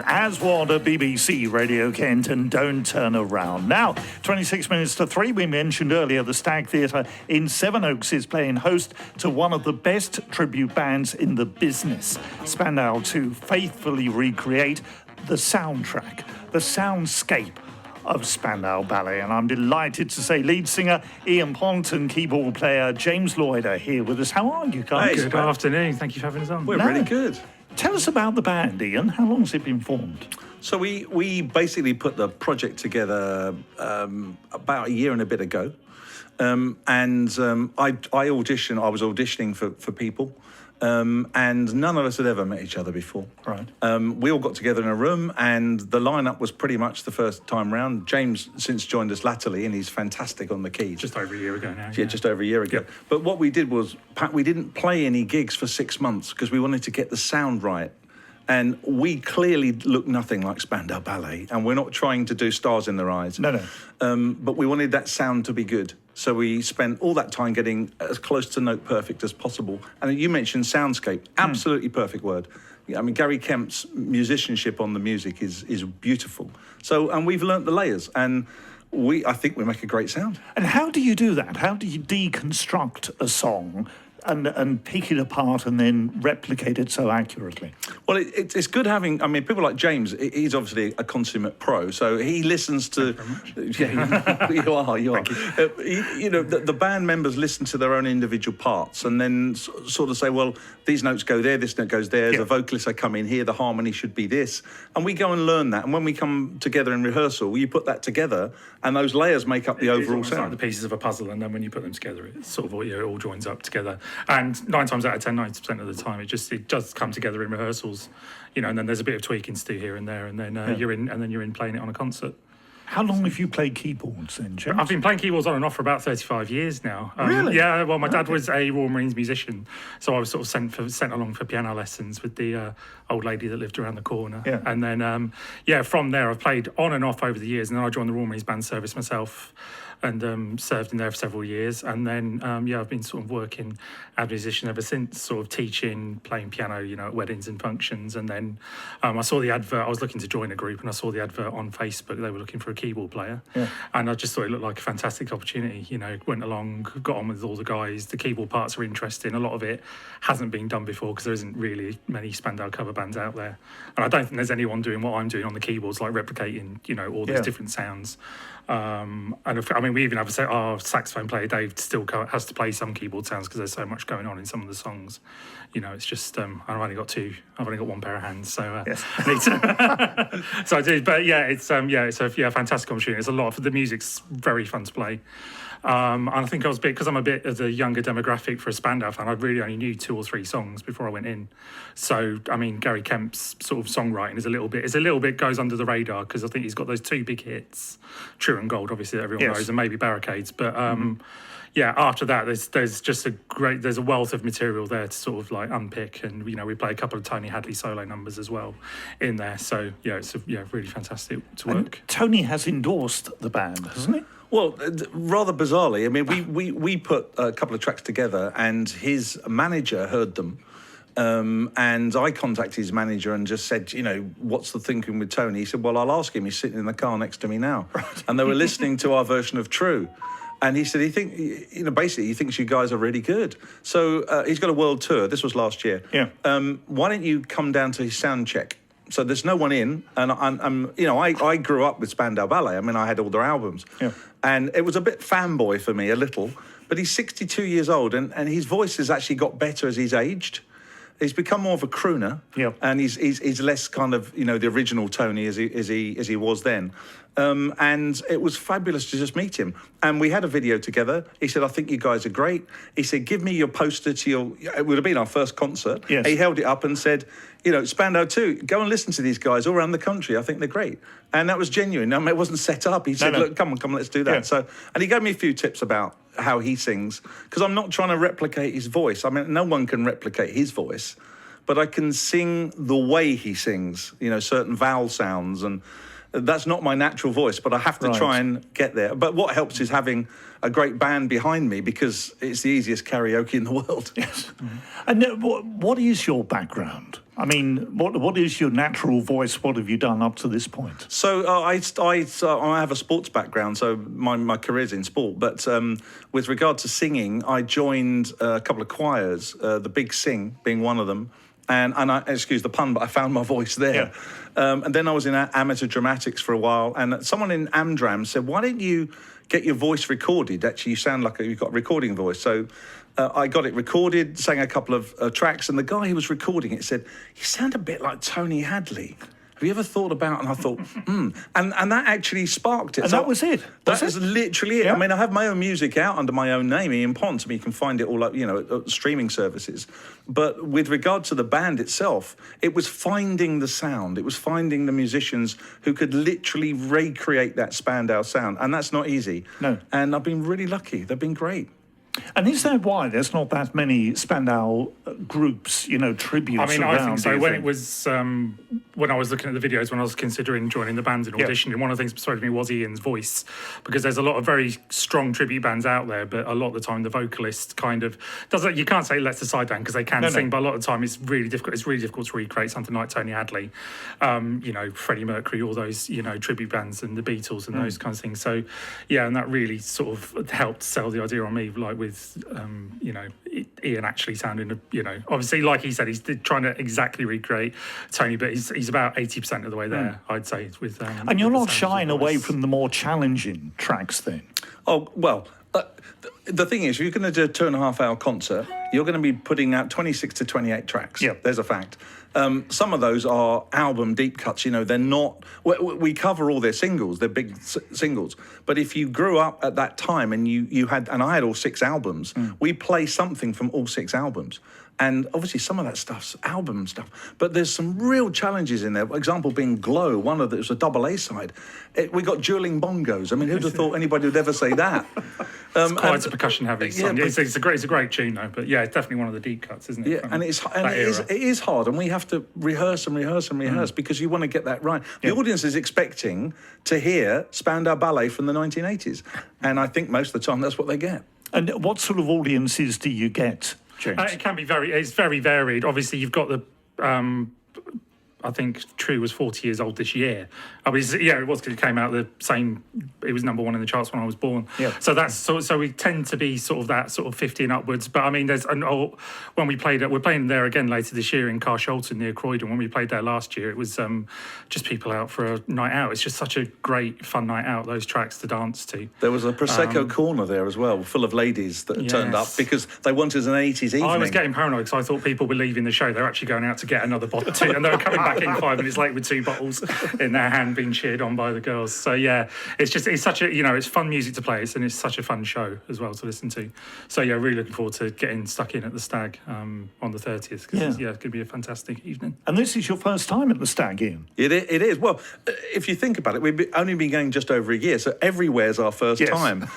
As what a BBC Radio Kent and Don't Turn Around. Now, 26 minutes to 3, we mentioned earlier the Stag Theatre in Sevenoaks is playing host to one of the best tribute bands in the business. Spandau Too faithfully recreate the soundtrack, the soundscape of Spandau Ballet. And I'm delighted to say lead singer Ian Pont and keyboard player James Lloyd are here with us. How are you guys? Hey, good afternoon. Thank you for having us on. We're really good. Tell us about the band, Ian. How long has it been formed? So we basically put the project together about a year and a bit ago. I was auditioning for people. And none of us had ever met each other before. Right. We all got together in a room, and the lineup was pretty much the first time round. James since joined us latterly, and he's fantastic on the keys. Just over a year ago now. Yeah, just over a year ago. Yep. But what we did was, we didn't play any gigs for 6 months because we wanted to get the sound right. And we clearly look nothing like Spandau Ballet, and we're not trying to do stars in their eyes. No. But we wanted that sound to be good. So we spent all that time getting as close to note perfect as possible. And you mentioned soundscape, absolutely perfect word. I mean, Gary Kemp's musicianship on the music is beautiful. So, and we've learnt the layers, and I think we make a great sound. And how do you do that? How do you deconstruct a song and pick it apart and then replicate it so accurately? Well, it's good having, I mean, people like James, he's obviously a consummate pro, so he listens to... Yeah, you are. The band members listen to their own individual parts and then sort of say, well, these notes go there, this note goes there, the vocalists I come in here, the harmony should be this. And we go and learn that. And when we come together in rehearsal, you put that together and those layers make up the overall sound. It's like the pieces of a puzzle, and then when you put them together, it sort of it all joins up together. And 9 times out of 10, 90% of the time, it does come together in rehearsals, and then there's a bit of tweaking to do here and there, and then you're in playing it on a concert. How long have you played keyboards then, James? I've been playing keyboards on and off for about 35 years now. Really? Yeah, well, my dad was a Royal Marines musician, so I was sort of sent along for piano lessons with the old lady that lived around the corner. Yeah. And then, from there, I've played on and off over the years, and then I joined the Royal Marines Band Service myself and served in there for several years. And then, I've been sort of working as a musician ever since, sort of teaching, playing piano, at weddings and functions. And then I saw the advert. I was looking to join a group, and I saw the advert on Facebook. They were looking for a keyboard player. Yeah. And I just thought it looked like a fantastic opportunity. Went along, got on with all the guys. The keyboard parts are interesting. A lot of it hasn't been done before because there isn't really many Spandau cover bands out there. And I don't think there's anyone doing what I'm doing on the keyboards, like replicating, all these different sounds. We even have our saxophone player Dave still has to play some keyboard sounds because there's so much going on in some of the songs. It's just I've only got one pair of hands, so yes. I need to. So I do, but it's a fantastic opportunity. It's a lot of the music's very fun to play. And I think I was because I'm a bit of the younger demographic for a Spandau fan. I really only knew 2 or 3 songs before I went in. So Gary Kemp's sort of songwriting is a little bit goes under the radar because I think he's got those 2 big hits, True and Gold, obviously that everyone knows, and maybe Barricades. But after that, there's just there's a wealth of material there to sort of like unpick, and we play a couple of Tony Hadley solo numbers as well in there. So it's really fantastic to work. And Tony has endorsed the band, hasn't he? Well, rather bizarrely, we put a couple of tracks together, and his manager heard them. And I contacted his manager and just said, what's the thinking with Tony? He said, well, I'll ask him. He's sitting in the car next to me now. Right. And they were listening to our version of True. And he said, basically he thinks you guys are really good. So he's got a world tour. This was last year. Yeah. Why don't you come down to his sound check? So there's no one in, and I grew up with Spandau Ballet. I had all their albums, and it was a bit fanboy for me, a little. But he's 62 years old, and his voice has actually got better as he's aged. He's become more of a crooner, and he's less kind of the original Tony as he was then. And it was fabulous to just meet him. And we had a video together. He said, I think you guys are great. He said, give me your poster to it would have been our first concert. Yes. He held it up and said, Spandau Too, go and listen to these guys all around the country. I think they're great. And that was genuine. It wasn't set up. He said, look, come on, let's do that. Yeah. And he gave me a few tips about how he sings, because I'm not trying to replicate his voice. No one can replicate his voice, but I can sing the way he sings, certain vowel sounds, and that's not my natural voice, but I have to try and get there. But what helps is having a great band behind me, because it's the easiest karaoke in the world. Yes. And what is your background? I mean, what is your natural voice? What have you done up to this point? So I have a sports background, so my career's in sport. But with regard to singing, I joined a couple of choirs, the Big Sing being one of them. And I, excuse the pun, but I found my voice there. Yeah. And then I was in amateur dramatics for a while. And someone in Amdram said, why don't you get your voice recorded? Actually, you sound like you've got a recording voice. So I got it recorded, sang a couple of tracks. And the guy who was recording it said, you sound a bit like Tony Hadley. Have you ever thought about? And I thought, and that actually sparked it. And so that was it. That was literally it. Yeah. I mean, I have my own music out under my own name, Ian Pont. I mean, you can find it all up, at streaming services. But with regard to the band itself, it was finding the sound. It was finding the musicians who could literally recreate that Spandau sound, and that's not easy. No. And I've been really lucky. They've been great. And is that why there's not that many Spandau groups, tributes? I mean, around, I think so. When it was, when I was looking at the videos, when I was considering joining the band and auditioning, one of the things that persuaded me was Ian's voice, because there's a lot of very strong tribute bands out there, but a lot of the time the vocalist kind of doesn't. You can't say lets the side down because they can sing, but a lot of the time it's really difficult. It's really difficult to recreate something like Tony Hadley, Freddie Mercury, all those tribute bands, and the Beatles and those kinds of things. So, yeah, and that really sort of helped sell the idea on me, like with Ian actually sounding, obviously, like he said, he's trying to exactly recreate Tony, but he's about 80% of the way there, I'd say. With and you're not shying away from the more challenging tracks, then? Oh well. The thing is, you're going to do a 2.5-hour concert. You're going to be putting out 26 to 28 tracks. Yeah, there's a fact. Some of those are album deep cuts. They're not. We cover all their singles. They're big singles. But if you grew up at that time and you had, and I had all 6 albums, we play something from all 6 albums. And obviously some of that stuff's album stuff. But there's some real challenges in there. For example, being Glow, one of it was a double A side. We got dueling bongos. I mean, who'd have thought anybody would ever say that? It's quite a percussion heavy song. Yeah, it's a great tune though. But yeah, it's definitely one of the deep cuts, isn't it? Yeah, and it is hard, and we have to rehearse because you want to get that right. The audience is expecting to hear Spandau Ballet from the 1980s, and I think most of the time that's what they get. And what sort of audiences do you get, James? It can be it's very varied. Obviously, you've got the. I think True was 40 years old this year. I mean, it was because it came out the same. It was number 1 in the charts when I was born. Yeah. So that's so we tend to be sort of that sort of 50 and upwards. But I mean, when we played it, we're playing there again later this year in Carshalton near Croydon. When we played there last year, it was just people out for a night out. It's just such a great fun night out. Those tracks to dance to. There was a prosecco corner there as well, full of ladies that turned up because they wanted an 80s evening. I was getting paranoid because I thought people were leaving the show. They're actually going out to get another bottle too, and they were coming back in 5 minutes late with 2 bottles in their hand, being cheered on by the girls. So yeah, it's such a it's fun music to play, and it's such a fun show as well to listen to. So yeah, really looking forward to getting stuck in at the Stag on the 30th. Because it's going to be a fantastic evening. And this is your first time at the Stag, Ian? It is. Well, if you think about it, we've only been going just over a year, so everywhere's our first time.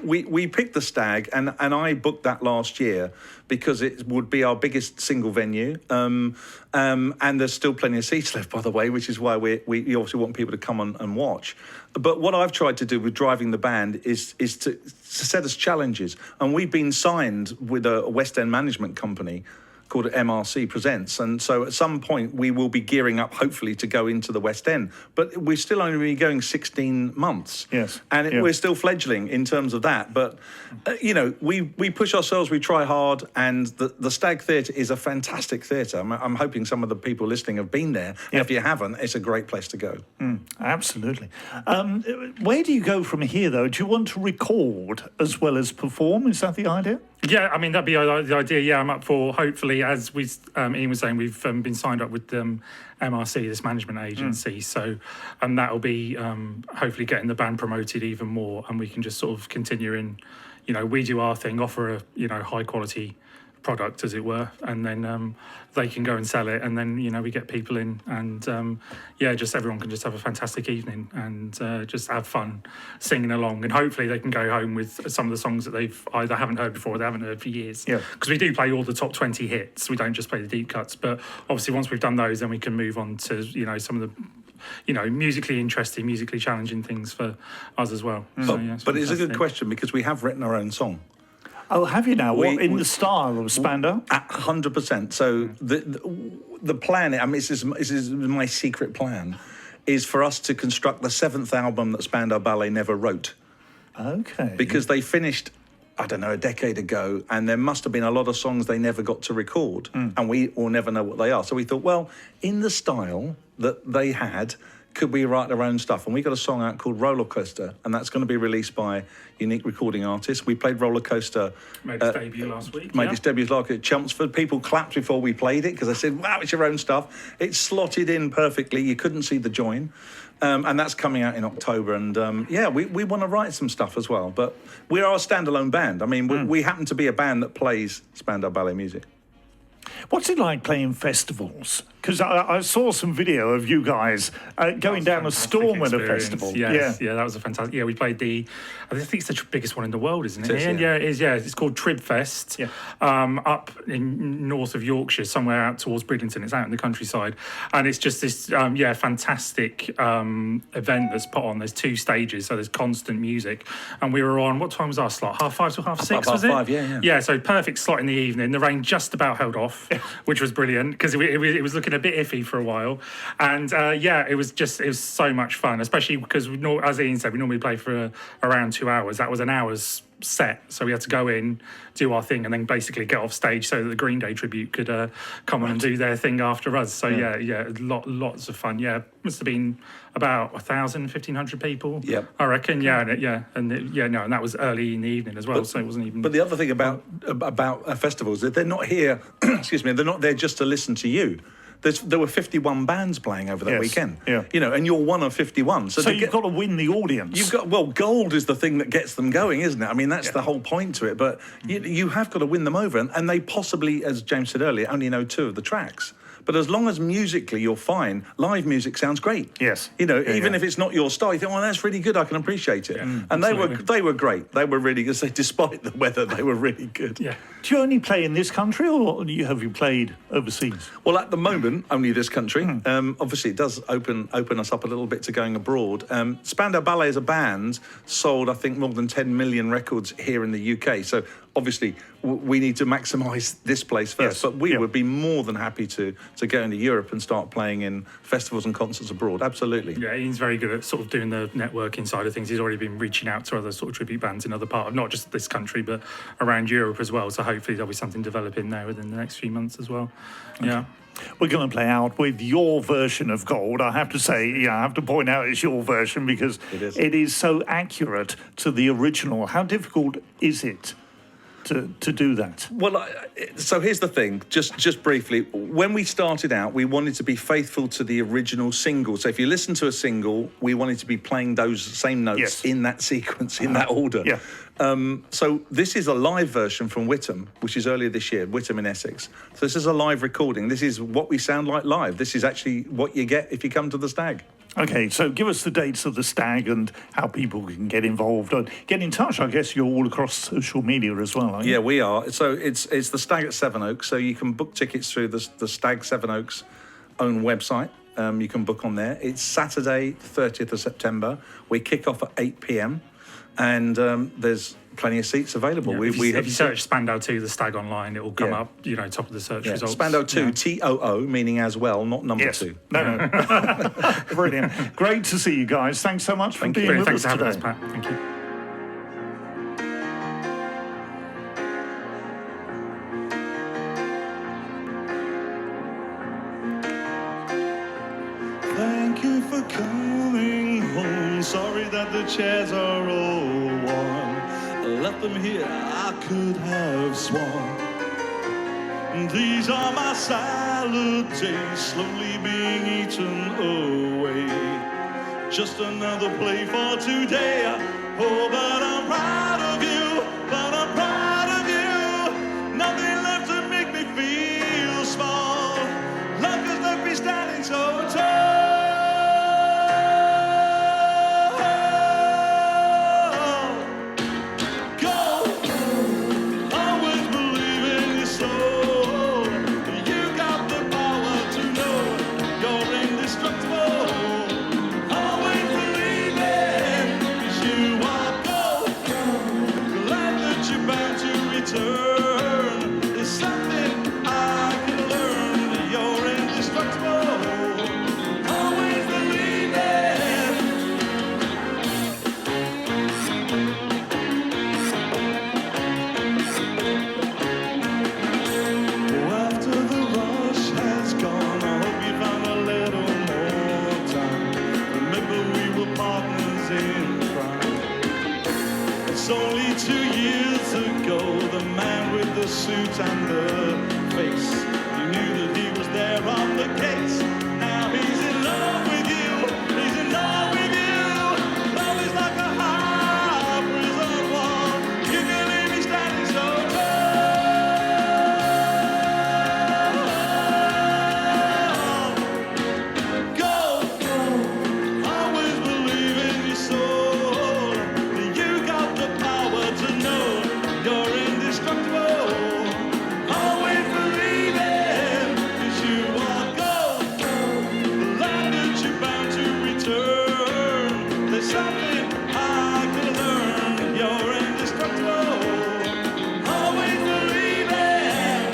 We picked the Stag, and I booked that last year because it would be our biggest single venue. And there's still plenty of seats left, by the way, which is why we obviously want people to come and watch. But what I've tried to do with driving the band is to set us challenges. And we've been signed with a West End management company called MRC Presents. And so at some point we will be gearing up, hopefully, to go into the West End. But we're still only been going 16 months. Yes. And we're still fledgling in terms of that. But, we push ourselves, we try hard, and the Stag Theatre is a fantastic theatre. I'm hoping some of the people listening have been there. And if you haven't, it's a great place to go. Absolutely. Where do you go from here, though? Do you want to record as well as perform? Is that the idea? Yeah, I mean, that'd be the idea. Yeah, I'm up for, hopefully, as Ian was saying, we've been signed up with MRC, this management agency. So, and that'll be hopefully getting the band promoted even more, and we can just sort of continue in, we do our thing, offer a, high quality product, as it were, and then they can go and sell it, and then we get people in, and just everyone can just have a fantastic evening and just have fun singing along, and hopefully they can go home with some of the songs that they've either haven't heard before or they haven't heard for years. Because we do play all the top 20 hits, we don't just play the deep cuts, but obviously once we've done those, then we can move on to some of the musically interesting, musically challenging things for us as well. But it's a good question, because we have written our own song. Oh, have you now? What, in the style of Spandau? 100%. So the plan, I mean, this is my secret plan, is for us to construct the 7th album that Spandau Ballet never wrote. Okay. Because they finished, I don't know, a decade ago, and there must have been a lot of songs they never got to record, and we will never know what they are. So we thought, well, in the style that they had, could we write our own stuff? And we got a song out called Roller Coaster, and that's going to be released by Unique Recording Artists. We played Roller Coaster. Made its debut last week. Made its debut last week at Chelmsford. People clapped before we played it because they said, wow, it's your own stuff. It slotted in perfectly. You couldn't see the join. And that's coming out in October. And we want to write some stuff as well. But we are a standalone band. I mean, we happen to be a band that plays Spandau Ballet music. What's it like playing festivals? Because I saw some video of you guys going down a storm at a festival. Yes, yeah, that was a fantastic. Yeah, we played I think it's the biggest one in the world, isn't it? It is, it is. Yeah, it's called Trib Fest. Yeah. Up in north of Yorkshire, somewhere out towards Bridlington. It's out in the countryside, and it's just this fantastic event that's put on. There's 2 stages, so there's constant music. And we were on. What time was our slot? 5:30 to 6:30, was it? 5:30, yeah. Yeah, so perfect slot in the evening. The rain just about held off, which was brilliant because it was looking a bit iffy for a while, and it was so much fun, especially because as Ian said, we normally play for around 2 hours. That was an hour's set, so we had to go in, do our thing, and then basically get off stage so that the Green Day tribute could come on and do their thing after us. So lots of fun. Yeah, must have been about 1,000, 1,500 people. Yep. I reckon. And that was early in the evening as well. So it wasn't even. But the other thing about festivals is that they're not here. Excuse me, they're not there just to listen to you. There were 51 bands playing over that weekend. Yeah. And you're one of 51. So you've got to win the audience. Gold is the thing that gets them going, isn't it? I mean, that's the whole point to it. But you have got to win them over. And they possibly, as James said earlier, only know 2 of the tracks. But as long as musically you're fine, live music sounds great. Yes. Even if it's not your style, you think, oh, that's really good, I can appreciate it. Yeah, and they were great. They were really good. So despite the weather, they were really good. Yeah. Do you only play in this country, or have you played overseas? Well, at the moment, only this country. Obviously, it does open us up a little bit to going abroad. Spandau Ballet as a band sold, I think, more than 10 million records here in the UK. So obviously, we need to maximise this place first. Yes. But we would be more than happy to go into Europe and start playing in festivals and concerts abroad. Absolutely. Yeah, Ian's very good at sort of doing the networking side of things. He's already been reaching out to other sort of tribute bands in other part of not just this country, but around Europe as well. So hopefully there'll be something developing there within the next few months as well. Okay. Yeah. We're going to play out with your version of Gold. I have to say, I have to point out it's your version because it is so accurate to the original. How difficult is it to do that? Well, so here's the thing, just briefly. When we started out, we wanted to be faithful to the original single. So if you listen to a single, we wanted to be playing those same notes in that sequence, in that order. Yeah. So this is a live version from Whittam, which is earlier this year, Whittam in Essex. So this is a live recording. This is what we sound like live. This is actually what you get if you come to the Stag. Okay, so give us the dates of the Stag and how people can get involved. Get in touch, I guess you're all across social media as well, aren't you? Yeah, we are. So it's the Stag at Sevenoaks. So you can book tickets through the Stag Sevenoaks own website. You can book on there. It's Saturday, 30th of September. We kick off at 8 p.m. And there's plenty of seats available. Yeah, if you search Spandau Too, the Stag online, it will come up, top of the search results. Spandau Too, T-O-O, meaning as well, not number 2. No. Brilliant. Great to see you guys. Thanks so much for being with us today. Thanks for having us, Pat. Thank you. Thank you for coming home. Sorry that the chairs are all warm. Left them here, I could have sworn. These are my salad days, slowly being eaten away. Just another play for today. Oh, but I'm proud of you, but I'm proud of you. Nothing left to make me feel small. Love has left me standing so tall. voice and the face. You knew that he was there on the case. Now he's in love with you. He's in love with you. Love is like a high prison wall. You can leave me standing so tall. Go. Always believe in your soul. You got the power to know you're indestructible. Always believe it, 'cause you are gold. The land that you're bound to return. There's something I can learn. You're indestructible. Always believe it.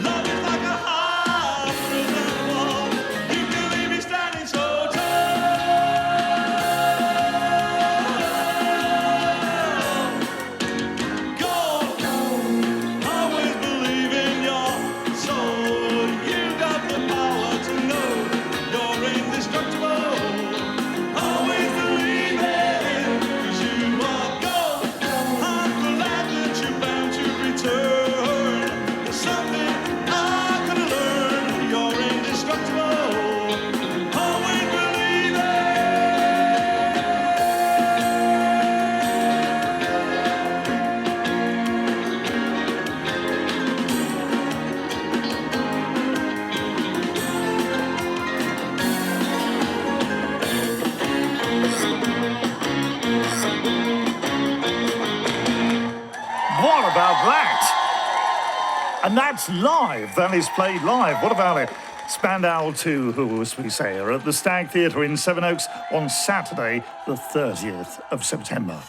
Love is like a high prison wall. You can leave me standing so tall. Go. Always believe in your soul. You got the power to know you're indestructible. Always believe it, 'cause you are gold. I'm glad that you're bound to return. There's something I could learn. You're indestructible. Always believe it. What about that? And that's live. That is played live. What about it? Spandau Too, who, as we say, are at the Stag Theatre in Sevenoaks on Saturday, the 30th of September.